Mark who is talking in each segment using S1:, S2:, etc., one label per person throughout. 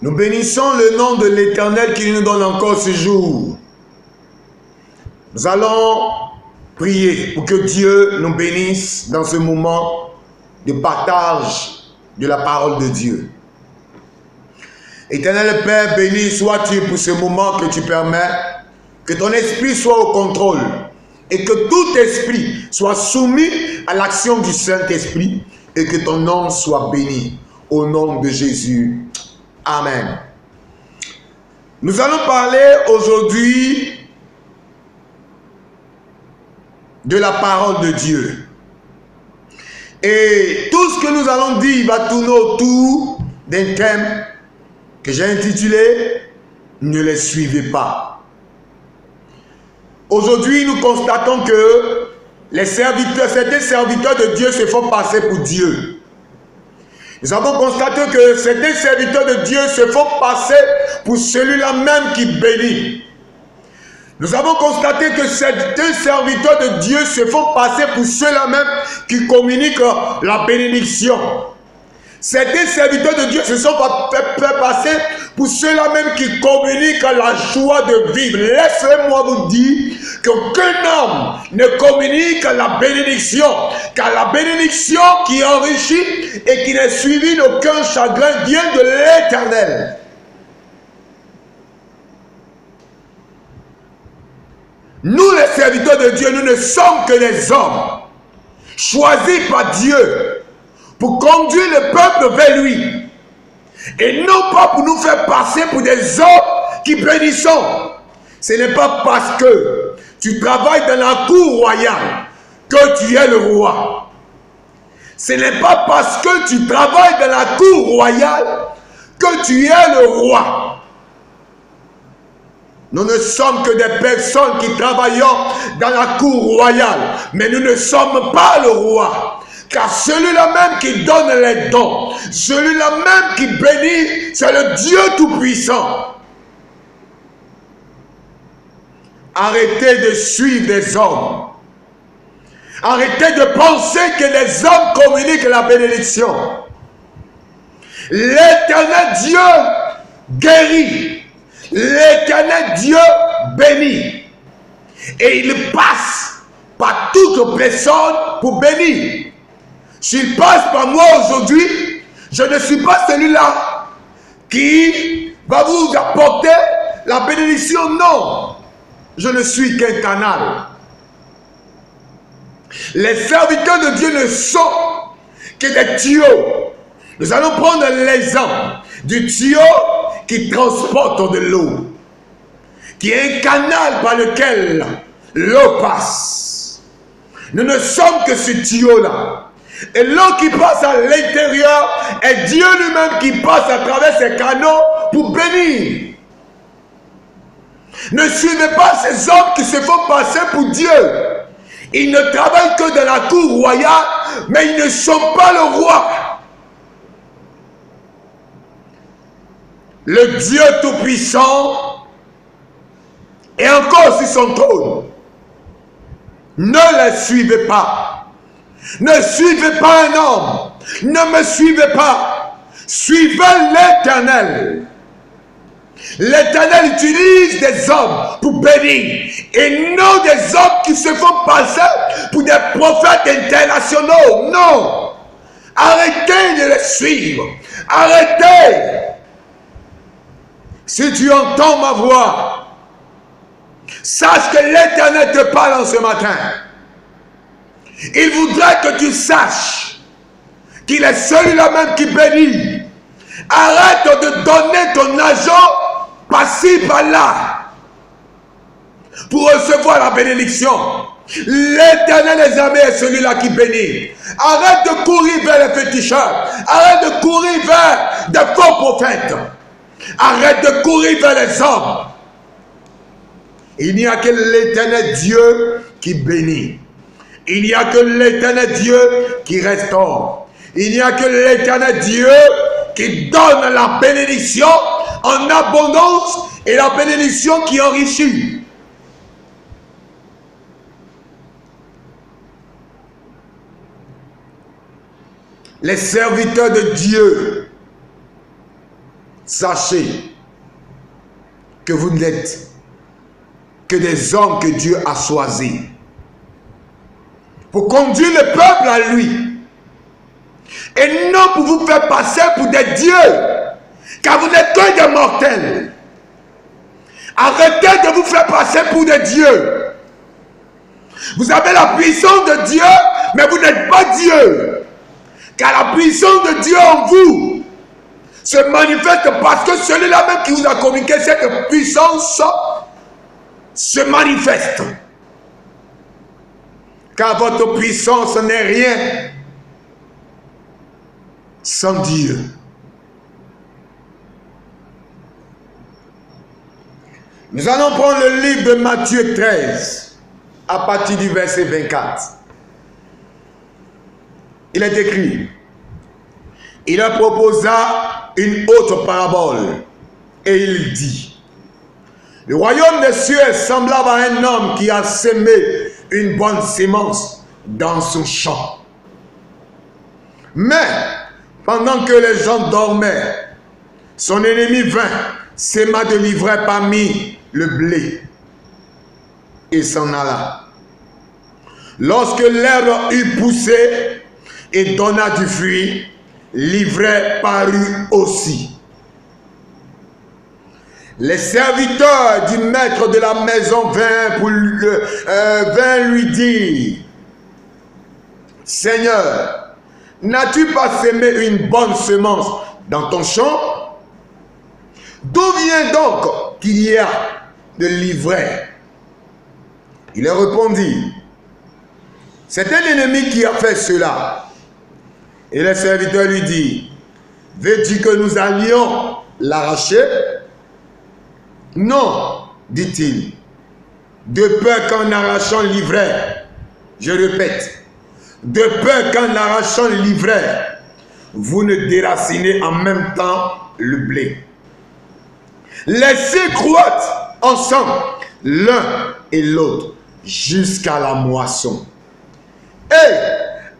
S1: Nous bénissons le nom de l'Éternel qui nous donne encore ce jour. Nous allons prier pour que Dieu nous bénisse dans ce moment de partage de la parole de Dieu. Éternel Père, béni sois-tu pour ce moment que tu permets, que ton esprit soit au contrôle et que tout esprit soit soumis à l'action du Saint-Esprit et que ton nom soit béni. Au nom de Jésus. Amen. Nous allons parler aujourd'hui de la parole de Dieu. Et tout ce que nous allons dire va tourner autour d'un thème que j'ai intitulé « Ne les suivez pas ». Aujourd'hui, nous constatons que certains serviteurs de Dieu se font passer pour Dieu. Nous avons constaté que certains serviteurs de Dieu se font passer pour celui-là même qui bénit. Nous avons constaté que certains serviteurs de Dieu se font passer pour ceux-là même qui communiquent la bénédiction. Certains serviteurs de Dieu se sont fait passer pour ceux-là même qui communiquent la joie de vivre. Laissez-moi vous dire qu'aucun homme ne communique la bénédiction, car la bénédiction qui enrichit et qui n'est suivie d'aucun chagrin vient de l'Éternel. Nous, les serviteurs de Dieu, nous ne sommes que des hommes choisis par Dieu pour conduire le peuple vers lui. Et non pas pour nous faire passer pour des hommes qui bénissons. Ce n'est pas parce que tu travailles dans la cour royale que tu es le roi. Ce n'est pas parce que tu travailles dans la cour royale que tu es le roi. Nous ne sommes que des personnes qui travaillons dans la cour royale, mais nous ne sommes pas le roi. Car celui-là même qui donne les dons, celui-là même qui bénit, c'est le Dieu Tout-Puissant. Arrêtez de suivre des hommes. Arrêtez de penser que les hommes communiquent la bénédiction. L'Éternel Dieu guérit. L'Éternel Dieu bénit. Et il passe par toute personne pour bénir. S'il passe par moi aujourd'hui, je ne suis pas celui-là qui va vous apporter la bénédiction. Non, je ne suis qu'un canal. Les serviteurs de Dieu ne sont que des tuyaux. Nous allons prendre l'exemple du tuyau qui transporte de l'eau, qui est un canal par lequel l'eau passe. Nous ne sommes que ce tuyau-là. Et l'eau qui passe à l'intérieur est Dieu lui-même qui passe à travers ces canaux pour bénir. Ne suivez pas ces hommes qui se font passer pour Dieu. Ils ne travaillent que dans la cour royale, mais ils ne sont pas le roi. Le Dieu Tout-Puissant est encore sur son trône. Ne les suivez pas. Ne suivez pas un homme. Ne me suivez pas. Suivez l'Éternel. L'Éternel utilise des hommes pour bénir. Et non des hommes qui se font passer pour des prophètes internationaux. Non. Arrêtez de les suivre. Arrêtez. Si tu entends ma voix, sache que l'Éternel te parle en ce matin. Il voudrait que tu saches qu'il est celui-là même qui bénit. Arrête de donner ton argent par-ci, par-là pour recevoir la bénédiction. L'Éternel des armées est celui-là qui bénit. Arrête de courir vers les féticheurs. Arrête de courir vers des faux prophètes. Arrête de courir vers les hommes. Il n'y a que l'Éternel Dieu qui bénit. Il n'y a que l'Éternel Dieu qui restaure. Il n'y a que l'Éternel Dieu qui donne la bénédiction en abondance et la bénédiction qui enrichit. Les serviteurs de Dieu Sachez que vous n'êtes que des hommes que Dieu a choisis pour conduire le peuple à lui. Et non pour vous faire passer pour des dieux, car vous n'êtes que des mortels. Arrêtez de vous faire passer pour des dieux. Vous avez la puissance de Dieu, mais vous n'êtes pas Dieu. Car la puissance de Dieu en vous se manifeste parce que celui-là même qui vous a communiqué cette puissance se manifeste. Car votre puissance n'est rien sans Dieu. Nous allons prendre le livre de Matthieu 13, à partir du verset 24. Il est écrit, il leur proposa une autre parabole, et il dit, le royaume des cieux est semblable à un homme qui a sémé une bonne sémence dans son champ. Mais, pendant que les gens dormaient, son ennemi vint, séma de l'ivraie parmi le blé, et s'en alla. Lorsque l'herbe eut poussé et donna du fruit, l'ivraie parut aussi. Les serviteurs du maître de la maison vinrent lui dire, Seigneur, n'as-tu pas sémé une bonne semence dans ton champ? D'où vient donc qu'il y a de l'ivraie? Il leur répondit, c'est un ennemi qui a fait cela. Et le serviteur lui dit, veux-tu que nous allions l'arracher? Non, dit-il, de peur qu'en arrachant l'ivraie, je répète, de peur qu'en arrachant l'ivraie, vous ne déracinez en même temps le blé. Laissez croître ensemble l'un et l'autre jusqu'à la moisson. Et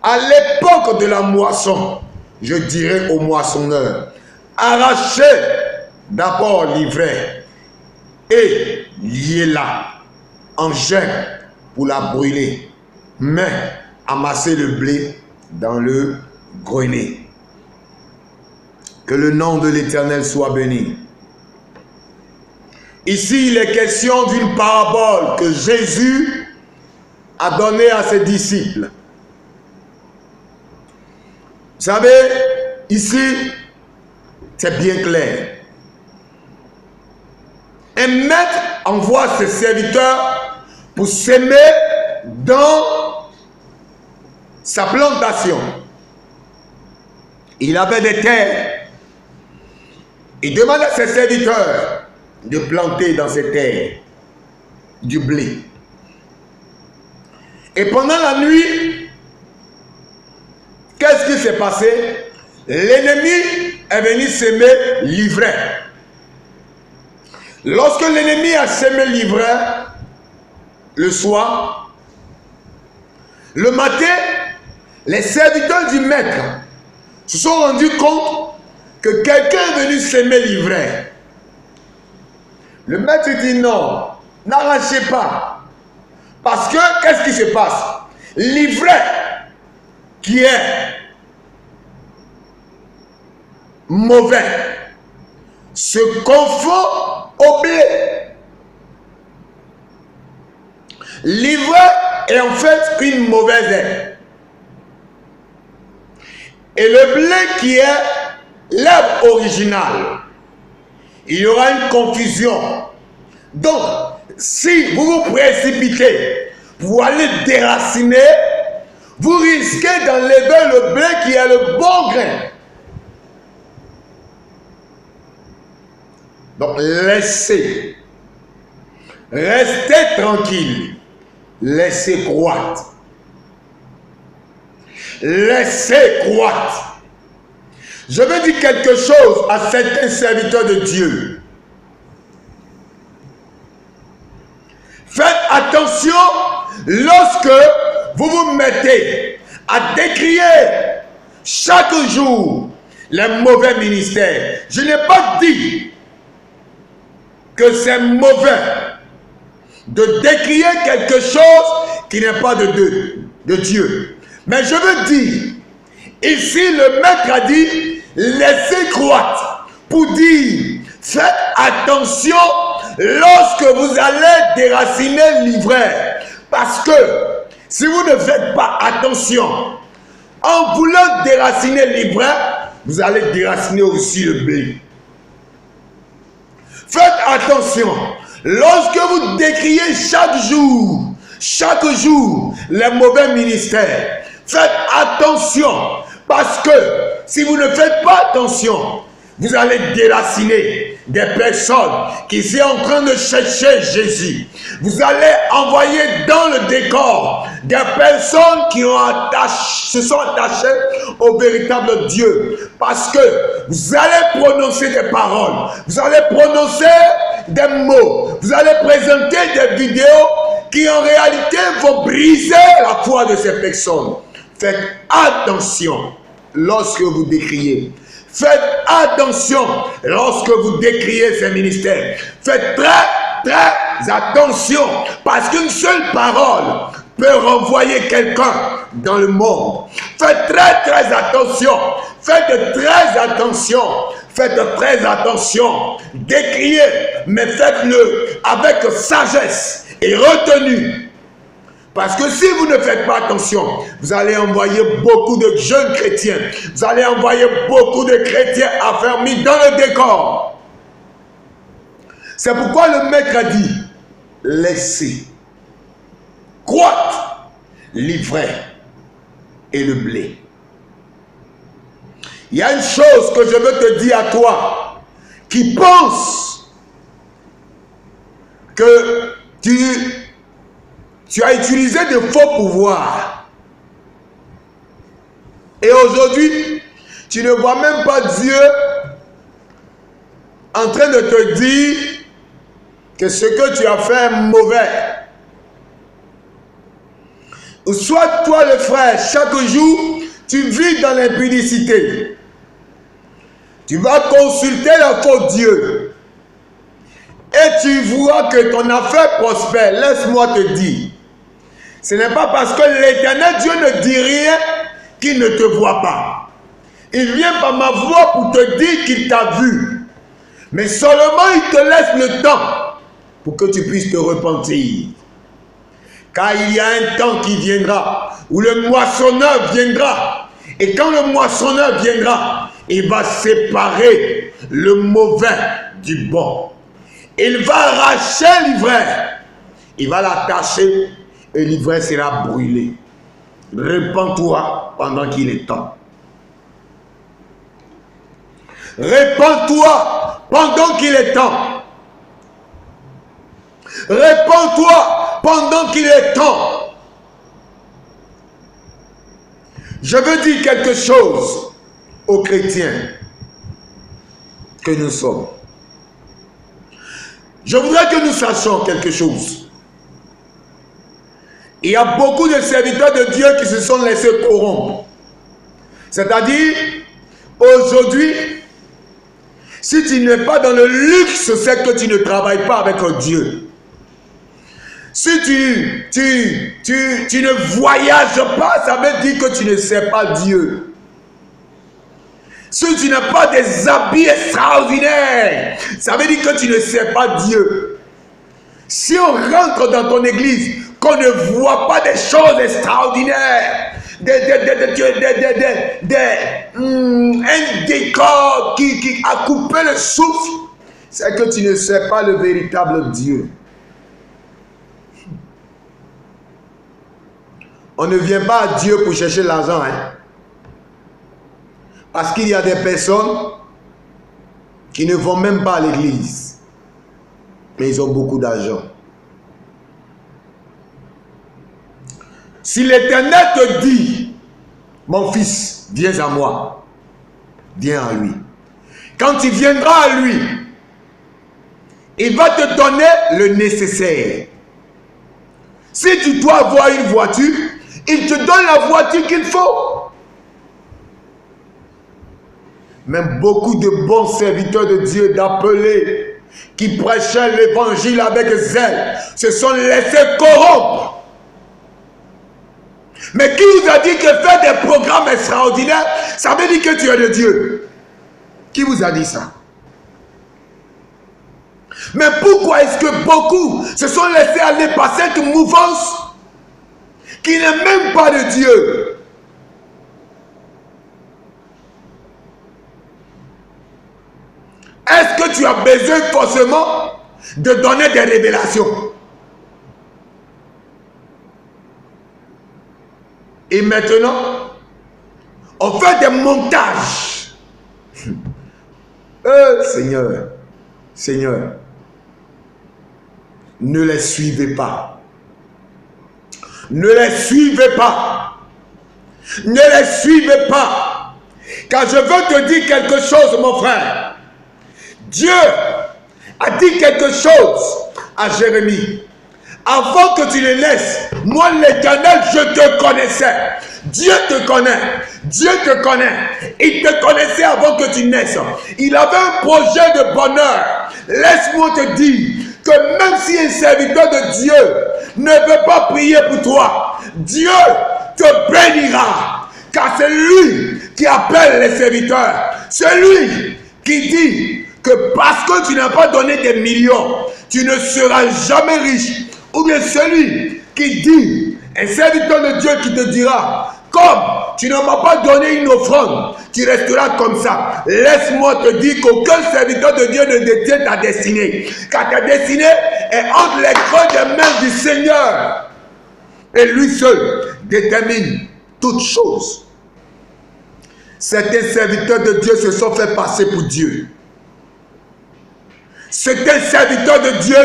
S1: à l'époque de la moisson, je dirai au moissonneur, arrachez d'abord l'ivraie et liez-la en gemme pour la brûler, mais amassez le blé dans le grenier. Que le nom de l'Éternel soit béni. Ici, il est question d'une parabole que Jésus a donnée à ses disciples. Vous savez, ici, c'est bien clair. Un maître envoie ses serviteurs pour s'aimer dans sa plantation. Il avait des terres. Il demande à ses serviteurs de planter dans ces terres du blé. Et pendant la nuit, qu'est-ce qui s'est passé? L'ennemi est venu s'aimer l'ivraie. Lorsque l'ennemi a sémé l'ivraie, le soir, le matin, les serviteurs du maître se sont rendus compte que quelqu'un est venu s'aimer l'ivraie. Le maître dit non, n'arrachez pas. Parce que, qu'est-ce qui se passe? L'ivraie qui est mauvais se confond au blé. L'ivraie est en fait une mauvaise herbe. Et le blé qui est l'herbe originale, il y aura une confusion. Donc, si vous vous précipitez pour aller déraciner, vous risquez d'enlever le blé qui est le bon grain. Donc, laissez. Restez tranquille. Laissez croître. Laissez croître. Je veux dire quelque chose à certains serviteurs de Dieu. Faites attention lorsque vous vous mettez à décrier chaque jour les mauvais ministères. Je n'ai pas dit que c'est mauvais de décrier quelque chose qui n'est pas de Dieu. Mais je veux dire, ici le maître a dit, laissez croître, pour dire, faites attention lorsque vous allez déraciner l'ivraie. Parce que si vous ne faites pas attention, en voulant déraciner l'ivraie, vous allez déraciner aussi le blé. Faites attention, lorsque vous décriez chaque jour, les mauvais ministères, faites attention, parce que si vous ne faites pas attention, vous allez déraciner des personnes qui sont en train de chercher Jésus. Vous allez envoyer dans le décor des personnes qui se sont attachées au véritable Dieu. Parce que vous allez prononcer des paroles, vous allez prononcer des mots, vous allez présenter des vidéos qui en réalité vont briser la foi de ces personnes. Faites attention lorsque vous décriez. Faites attention lorsque vous décriez ces ministères. Faites très attention, parce qu'une seule parole peut renvoyer quelqu'un dans le monde. Faites très attention. Faites très attention. Faites très attention. Décriez, mais faites-le avec sagesse et retenue. Parce que si vous ne faites pas attention, vous allez envoyer beaucoup de jeunes chrétiens. Vous allez envoyer beaucoup de chrétiens affermis dans le décor. C'est pourquoi le maître a dit, laissez croître l'ivraie et le blé. Il y a une chose que je veux te dire à toi qui pense que tu as utilisé de faux pouvoirs. Et aujourd'hui, tu ne vois même pas Dieu en train de te dire que ce que tu as fait est mauvais. Ou soit toi le frère, chaque jour, tu vis dans l'impudicité. Tu vas consulter le faux Dieu. Et tu vois que ton affaire prospère. Laisse-moi te dire. Ce n'est pas parce que l'Éternel Dieu ne dit rien qu'il ne te voit pas. Il vient par ma voix pour te dire qu'il t'a vu. Mais seulement il te laisse le temps pour que tu puisses te repentir. Car il y a un temps qui viendra où le moissonneur viendra. Et quand le moissonneur viendra, il va séparer le mauvais du bon. Il va arracher l'ivraie. Il va l'attacher et l'ivraie sera brûlée. Répands-toi pendant qu'il est temps. Répands-toi pendant qu'il est temps. Répands-toi pendant qu'il est temps. Je veux dire quelque chose aux chrétiens que nous sommes. Je voudrais que nous sachions quelque chose. Il y a beaucoup de serviteurs de Dieu qui se sont laissés corrompre. C'est-à-dire, aujourd'hui, si tu n'es pas dans le luxe, c'est que tu ne travailles pas avec Dieu. Si tu ne voyages pas, ça veut dire que tu ne sais pas Dieu. Si tu n'as pas des habits extraordinaires, ça veut dire que tu ne sais pas Dieu. Si on rentre dans ton église, qu'on ne voit pas des choses extraordinaires, un décor qui a coupé le souffle, c'est que tu ne sais pas le véritable Dieu. On ne vient pas à Dieu pour chercher l'argent, hein? Parce qu'il y a des personnes qui ne vont même pas à l'église, mais ils ont beaucoup d'argent. Si l'Éternel te dit, mon fils, viens à moi, viens à lui. Quand tu viendras à lui, il va te donner le nécessaire. Si tu dois avoir une voiture, il te donne la voiture qu'il faut. Même beaucoup de bons serviteurs de Dieu, d'appeler, qui prêchaient l'évangile avec zèle, se sont laissés corrompre. Mais qui vous a dit que faire des programmes extraordinaires, ça veut dire que tu es de Dieu? Qui vous a dit ça? Mais pourquoi est-ce que beaucoup se sont laissés aller par cette mouvance qui n'est même pas de Dieu? Est-ce que tu as besoin forcément de donner des révélations? Et maintenant, on fait des montages. Seigneur, Seigneur, ne les suivez pas. Ne les suivez pas. Ne les suivez pas. Car je veux te dire quelque chose, mon frère. Dieu a dit quelque chose à Jérémie. Avant que tu les naisses, moi l'Éternel, je te connaissais. Dieu te connaît. Dieu te connaît. Il te connaissait avant que tu naisses. Il avait un projet de bonheur. Laisse-moi te dire que même si un serviteur de Dieu ne veut pas prier pour toi, Dieu te bénira. Car c'est lui qui appelle les serviteurs. C'est lui qui dit que parce que tu n'as pas donné des millions, tu ne seras jamais riche. Ou bien celui qui dit, un serviteur de Dieu qui te dira, comme tu ne m'as pas donné une offrande, tu resteras comme ça. Laisse-moi te dire qu'aucun serviteur de Dieu ne détient ta destinée. Car ta destinée est entre les creux des mains du Seigneur. Et lui seul détermine toutes choses. Certains serviteurs de Dieu se sont fait passer pour Dieu. Certains serviteurs de Dieu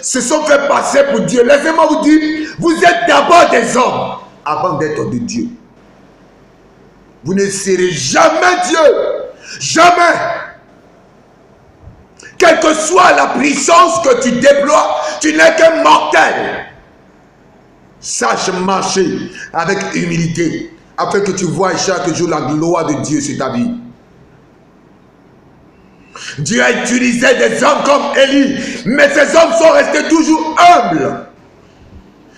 S1: se sont fait passer pour Dieu. Laissez-moi vous dire, vous êtes d'abord des hommes avant d'être de Dieu. Vous ne serez jamais Dieu. Jamais. Quelle que soit la puissance que tu déploies, tu n'es qu'un mortel. Sache marcher avec humilité afin que tu vois chaque jour la gloire de Dieu sur ta vie. Dieu a utilisé des hommes comme Élie, mais ces hommes sont restés toujours humbles.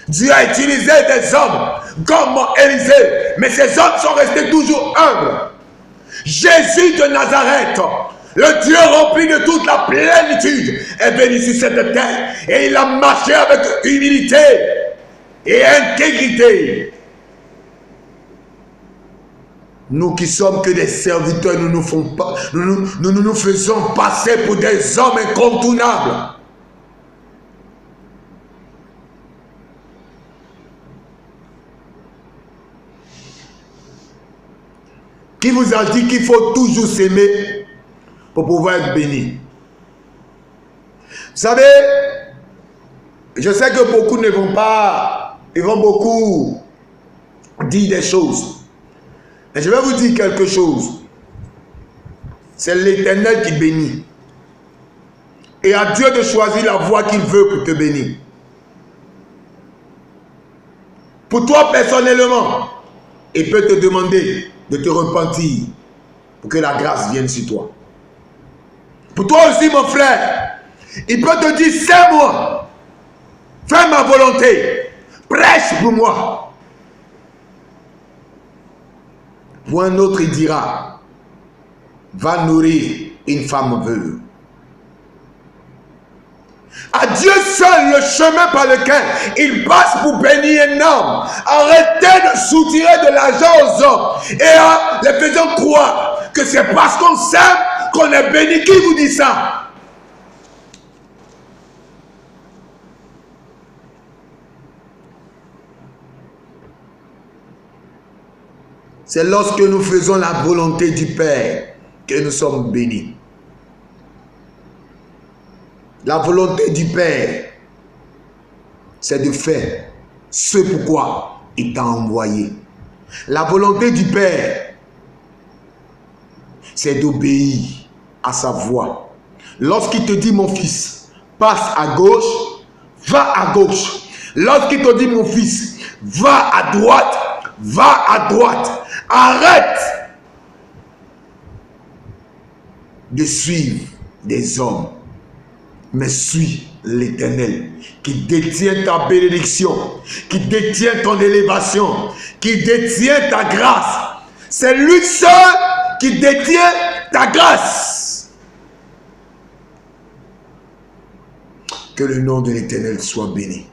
S1: Dieu a utilisé des hommes comme Élisée, mais ces hommes sont restés toujours humbles. Jésus de Nazareth, le Dieu rempli de toute la plénitude, est venu sur cette terre et il a marché avec humilité et intégrité. Nous qui sommes que des serviteurs, nous nous faisons passer pour des hommes incontournables. Qui vous a dit qu'il faut toujours s'aimer pour pouvoir être béni? Vous savez, je sais que beaucoup ne vont pas, ils vont beaucoup dire des choses. Mais je vais vous dire quelque chose. C'est l'Éternel qui bénit. Et à Dieu de choisir la voie qu'il veut pour te bénir. Pour toi personnellement, il peut te demander de te repentir pour que la grâce vienne sur toi. Pour toi aussi, mon frère, il peut te dire, c'est moi, fais ma volonté, prêche pour moi. Pour un autre, il dira, va nourrir une femme veuve. À Dieu seul le chemin par lequel il passe pour bénir un homme. Arrêtez de soutirer de l'argent aux hommes et en les faisant croire que c'est parce qu'on s'aime qu'on est béni. Qui vous dit ça? C'est lorsque nous faisons la volonté du Père que nous sommes bénis. La volonté du Père, c'est de faire ce pourquoi il t'a envoyé. La volonté du Père, c'est d'obéir à sa voix. Lorsqu'il te dit, mon fils, passe à gauche, va à gauche. Lorsqu'il te dit, mon fils, va à droite, va à droite. Arrête de suivre des hommes, mais suis l'Éternel, qui détient ta bénédiction, qui détient ton élévation, qui détient ta grâce. C'est lui seul qui détient ta grâce. Que le nom de l'Éternel soit béni.